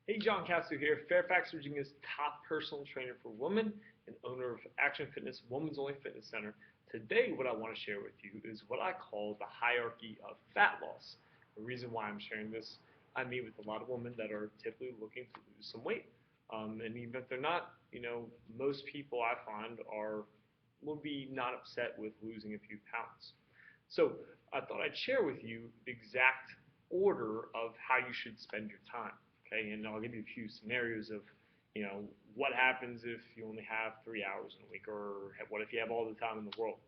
Hey, John Castro here, Fairfax, Virginia's top personal trainer for women and owner of Action Fitness Women's Only Fitness Center. Today, what I want to share with you is what I call the hierarchy of fat loss. The reason why I'm sharing this, I meet with a lot of women that are typically looking to lose some weight. And even if they're not, most people I find will be not upset with losing a few pounds. So I thought I'd share with you the exact order of how you should spend your time. Okay, and I'll give you a few scenarios of, what happens if you only have 3 hours in a week, or what if you have all the time in the world.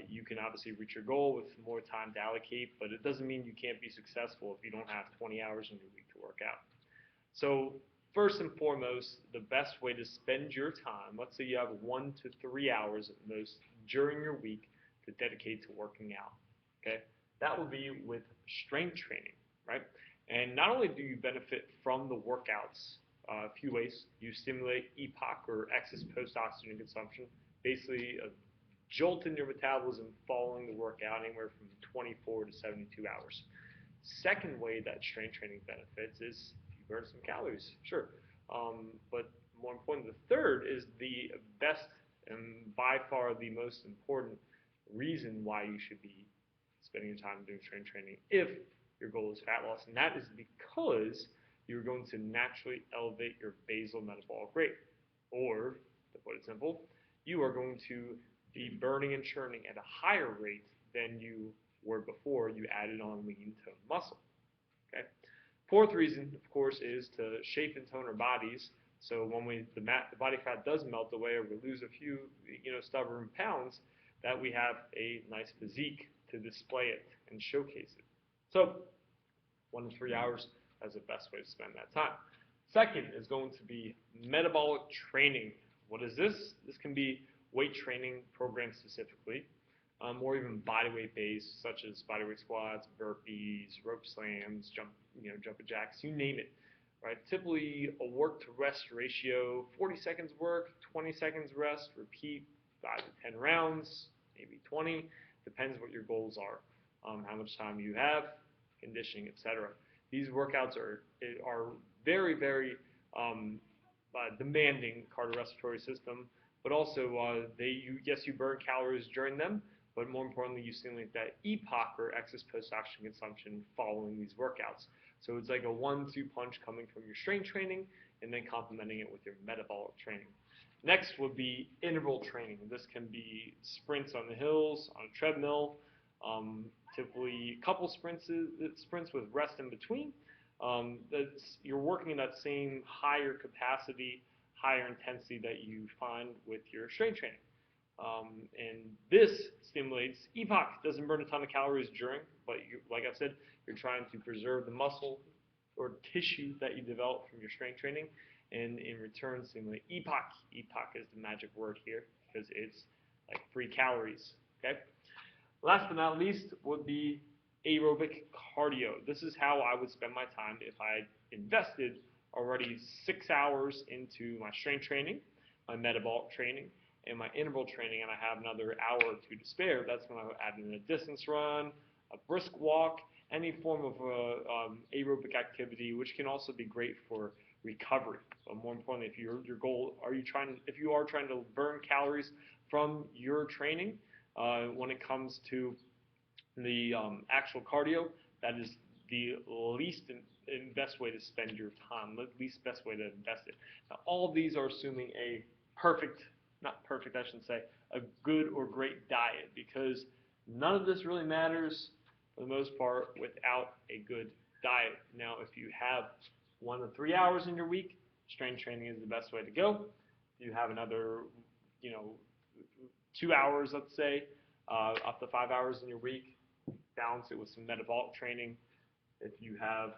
You can obviously reach your goal with more time to allocate, but it doesn't mean you can't be successful if you don't have 20 hours in your week to work out. So first and foremost, the best way to spend your time, let's say you have 1 to 3 hours at most during your week to dedicate to working out. Okay, that will be with strength training, right? And not only do you benefit from the workouts, a few ways. You stimulate EPOC, or excess post-oxygen consumption, basically a jolt in your metabolism following the workout, anywhere from 24 to 72 hours. Second way that strength training benefits is you burn some calories, sure. But more important, the third is the best and by far the most important reason why you should be spending your time doing strength training if your goal is fat loss, and that is because you're going to naturally elevate your basal metabolic rate. Or, to put it simple, you are going to be burning and churning at a higher rate than you were before you added on lean toned muscle. Okay. Fourth reason, of course, is to shape and tone our bodies. So when the body fat does melt away, or we lose a few, stubborn pounds, that we have a nice physique to display it and showcase it. So 1 to 3 hours is the best way to spend that time. Second is going to be metabolic training. What is this? This can be weight training programs specifically, or even body weight based, such as body weight squats, burpees, rope slams, jumping jacks, you name it. Right? Typically a work to rest ratio: 40 seconds work, 20 seconds rest, repeat 5 to 10 rounds, maybe 20, depends what your goals are, how much time you have, conditioning, etc. These workouts are very, very demanding cardiorespiratory system, but also yes, you burn calories during them, but more importantly, you stimulate that EPOC, or excess post-oxygen consumption, following these workouts. So it's like a 1-2 punch coming from your strength training and then complementing it with your metabolic training. Next would be interval training. This can be sprints on the hills, on a treadmill, typically a couple sprints with rest in between. You're working in that same higher capacity, higher intensity that you find with your strength training. And this stimulates EPOC. Doesn't burn a ton of calories during, but like I said, you're trying to preserve the muscle or tissue that you develop from your strength training, and in return stimulate EPOC. EPOC is the magic word here because it's like free calories. Okay. Last but not least would be aerobic cardio. This is how I would spend my time if I invested already 6 hours into my strength training, my metabolic training, and my interval training, and I have another hour or two to spare. That's when I would add in a distance run, a brisk walk, any form of aerobic activity, which can also be great for recovery. But more importantly, if your goal, if you are trying to burn calories from your training, when it comes to the actual cardio, that is the least and best way to spend your time, the least best way to invest it. Now, all of these are assuming a not perfect, I should say, a good or great diet, because none of this really matters for the most part without a good diet. Now, if you have 1 to 3 hours in your week, strength training is the best way to go. If you have another, 2 hours, let's say, up to 5 hours in your week, balance it with some metabolic training. If you have,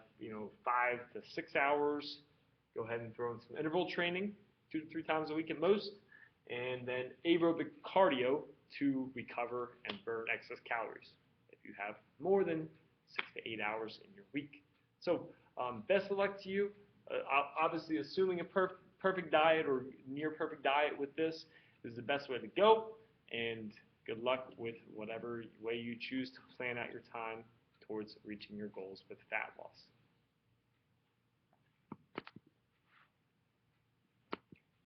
5 to 6 hours, go ahead and throw in some interval training 2 to 3 times a week at most, and then aerobic cardio to recover and burn excess calories if you have more than 6 to 8 hours in your week. So best of luck to you. Obviously, assuming a perfect diet or near perfect diet with this is the best way to go, and good luck with whatever way you choose to plan out your time towards reaching your goals with fat loss.